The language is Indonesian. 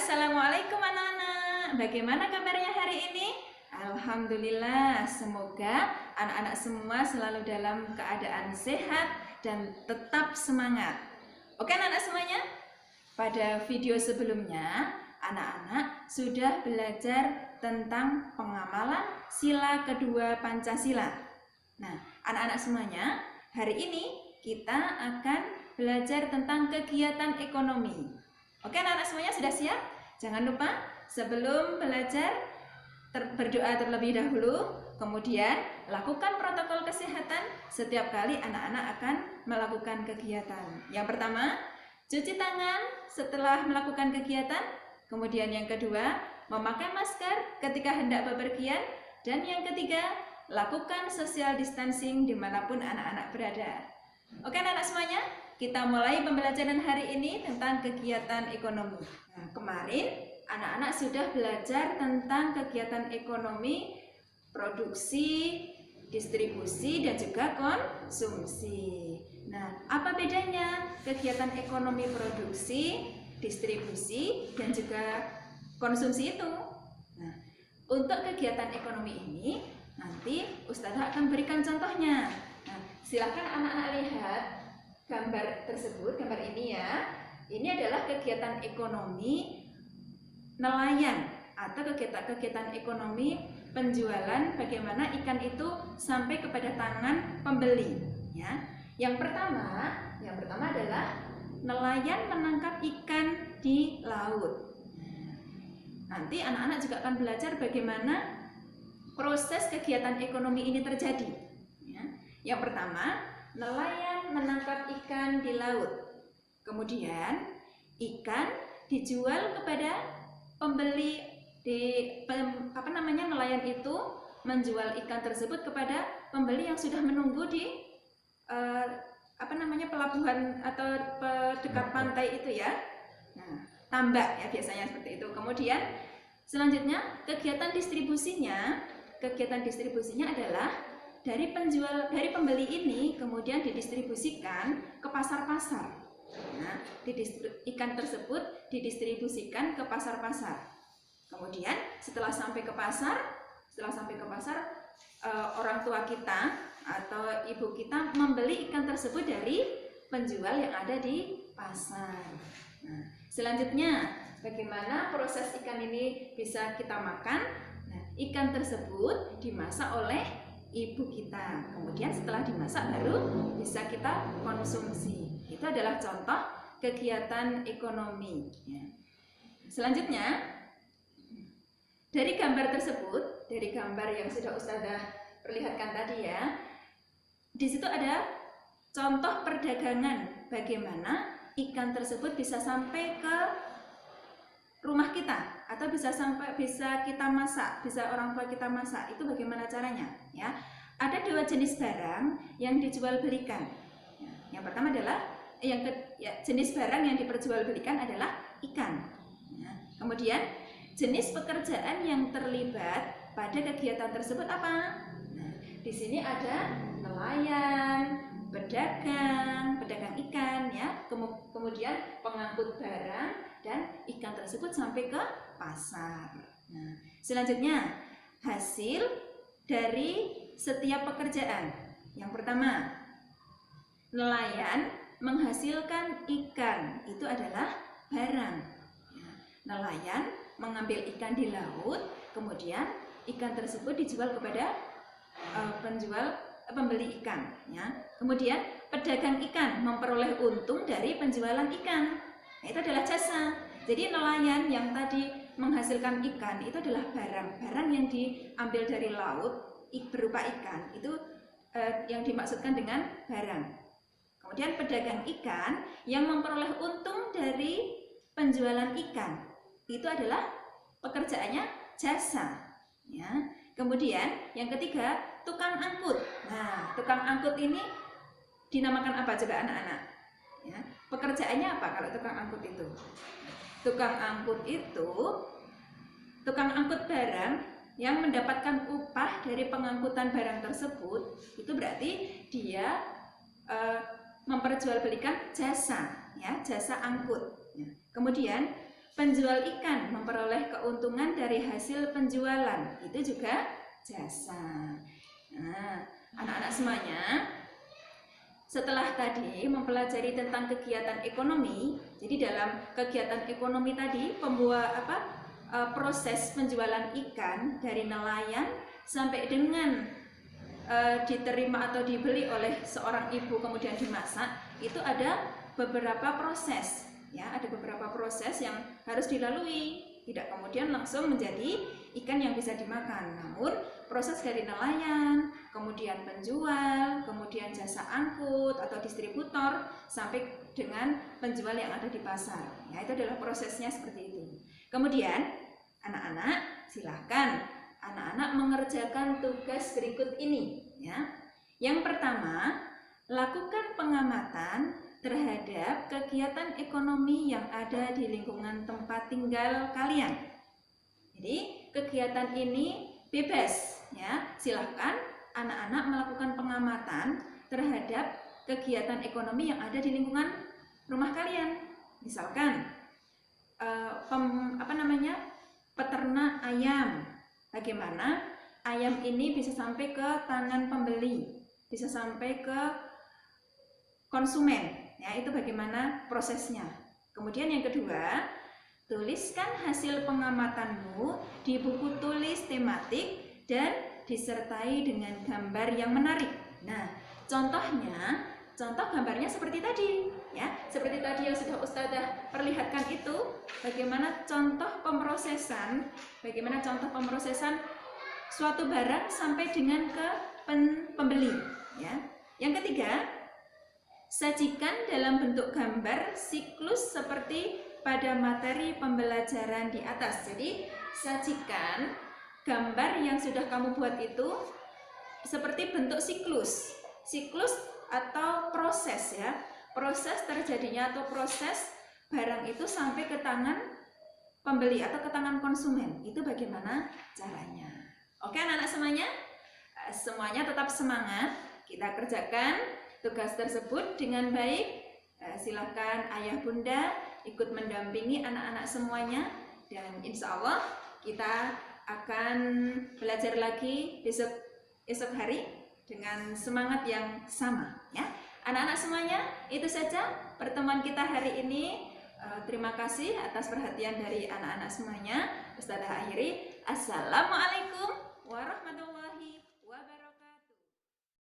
Assalamualaikum anak-anak. Bagaimana kabarnya hari ini? Alhamdulillah, semoga anak-anak semua selalu dalam keadaan sehat dan tetap semangat. Oke anak-anak semuanya? Pada video sebelumnya, anak-anak sudah belajar tentang pengamalan sila kedua Pancasila. Nah, anak-anak semuanya, hari ini kita akan belajar tentang kegiatan ekonomi. Oke anak-anak semuanya sudah siap? Jangan lupa sebelum belajar berdoa terlebih dahulu, kemudian lakukan protokol kesehatan setiap kali anak-anak akan melakukan kegiatan. Yang pertama, cuci tangan setelah melakukan kegiatan. Kemudian yang kedua, memakai masker ketika hendak bepergian. Dan yang ketiga, lakukan social distancing dimanapun anak-anak berada. Oke anak-anak semuanya, kita mulai pembelajaran hari ini tentang kegiatan ekonomi. Nah, kemarin anak-anak sudah belajar tentang kegiatan ekonomi, produksi, distribusi, dan juga konsumsi. Nah, apa bedanya kegiatan ekonomi produksi, distribusi, dan juga konsumsi itu? Nah, untuk kegiatan ekonomi ini, nanti Ustazah akan berikan contohnya. Nah, silakan anak-anak lihat gambar tersebut, gambar ini ya. Ini adalah kegiatan ekonomi nelayan atau kegiatan ekonomi penjualan bagaimana ikan itu sampai kepada tangan pembeli ya. Yang pertama adalah nelayan menangkap ikan di laut. Nanti anak-anak juga akan belajar bagaimana proses kegiatan ekonomi ini terjadi ya. Yang pertama, nelayan menangkap ikan di laut. Kemudian ikan dijual kepada pembeli nelayan itu menjual ikan tersebut kepada pembeli yang sudah menunggu di pelabuhan atau dekat pantai itu ya. Nah, tambak ya biasanya seperti itu. Kemudian selanjutnya kegiatan distribusinya adalah dari pembeli ini kemudian didistribusikan ke pasar-pasar. Nah, ikan tersebut didistribusikan ke pasar-pasar. Kemudian setelah sampai ke pasar, orang tua kita atau ibu kita membeli ikan tersebut dari penjual yang ada di pasar. Nah, selanjutnya bagaimana proses ikan ini bisa kita makan? Nah, ikan tersebut dimasak oleh ibu kita. Kemudian setelah dimasak baru bisa kita konsumsi. Itu adalah contoh kegiatan ekonomi. Selanjutnya, dari gambar tersebut, dari gambar yang sudah Ustazah perlihatkan tadi ya, di situ ada contoh perdagangan bagaimana ikan tersebut bisa sampai ke rumah kita atau bisa kita masak, bisa orang tua kita masak. Itu bagaimana caranya ya? Ada dua jenis barang yang dijual belikan. Yang pertama adalah jenis barang yang diperjualbelikan adalah ikan. Kemudian jenis pekerjaan yang terlibat pada kegiatan tersebut apa? Nah, di sini ada nelayan, pedagang ikan ya, kemudian pengangkut barang dan ikan tersebut sampai ke pasar. Nah, selanjutnya hasil dari setiap pekerjaan. Yang pertama, nelayan menghasilkan ikan, itu adalah barang. Nelayan mengambil ikan di laut, kemudian ikan tersebut dijual kepada pembeli ikan. Ya. Kemudian pedagang ikan memperoleh untung dari penjualan ikan. Nah, itu adalah jasa. Jadi nelayan yang tadi menghasilkan ikan itu adalah barang yang diambil dari laut berupa ikan. Itu yang dimaksudkan dengan barang. Kemudian pedagang ikan yang memperoleh untung dari penjualan ikan. Itu adalah pekerjaannya jasa. Ya. Kemudian yang ketiga, tukang angkut. Nah, tukang angkut ini dinamakan apa coba anak-anak? Ya. Pekerjaannya apa kalau tukang angkut itu? Tukang angkut barang yang mendapatkan upah dari pengangkutan barang tersebut, itu berarti dia memperjualbelikan jasa, ya, jasa angkut. Ya. Kemudian penjual ikan memperoleh keuntungan dari hasil penjualan, itu juga jasa. Nah, anak-anak semuanya, setelah tadi mempelajari tentang kegiatan ekonomi, jadi dalam kegiatan ekonomi tadi proses penjualan ikan dari nelayan sampai dengan diterima atau dibeli oleh seorang ibu kemudian dimasak, itu ada beberapa proses, ya, ada beberapa proses yang harus dilalui. Tidak kemudian langsung menjadi ikan yang bisa dimakan, namun proses dari nelayan, kemudian penjual, kemudian jasa angkut atau distributor, sampai dengan penjual yang ada di pasar. Ya, itu adalah prosesnya seperti itu. Kemudian anak-anak silahkan anak-anak mengerjakan tugas berikut ini, ya. Yang pertama, lakukan pengamatan terhadap kegiatan ekonomi yang ada di lingkungan tempat tinggal kalian. Jadi kegiatan ini bebas, ya. Silahkan anak-anak melakukan pengamatan terhadap kegiatan ekonomi yang ada di lingkungan rumah kalian. Misalkan peternak ayam. Bagaimana ayam ini bisa sampai ke tangan pembeli, bisa sampai ke konsumen, ya, itu bagaimana prosesnya. Kemudian yang kedua, tuliskan hasil pengamatanmu di buku tulis tematik dan disertai dengan gambar yang menarik. Nah, contoh gambarnya seperti tadi, ya, seperti tadi yang sudah Ustazah perlihatkan itu, bagaimana contoh pemrosesan suatu barang sampai dengan ke pembeli, ya. Yang ketiga, sajikan dalam bentuk gambar siklus seperti pada materi pembelajaran di atas. Jadi, sajikan gambar yang sudah kamu buat itu seperti bentuk siklus atau proses, ya, proses terjadinya atau proses barang itu sampai ke tangan pembeli atau ke tangan konsumen. Itu bagaimana caranya. Oke anak-anak semuanya tetap semangat, kita kerjakan tugas tersebut dengan baik. Silakan ayah bunda ikut mendampingi anak-anak semuanya, dan insya Allah kita akan belajar lagi esok hari dengan semangat yang sama, ya. Anak-anak semuanya, itu saja pertemuan kita hari ini. Terima kasih atas perhatian dari anak-anak semuanya. Ustazah akhiri. Assalamualaikum warahmatullahi wabarakatuh.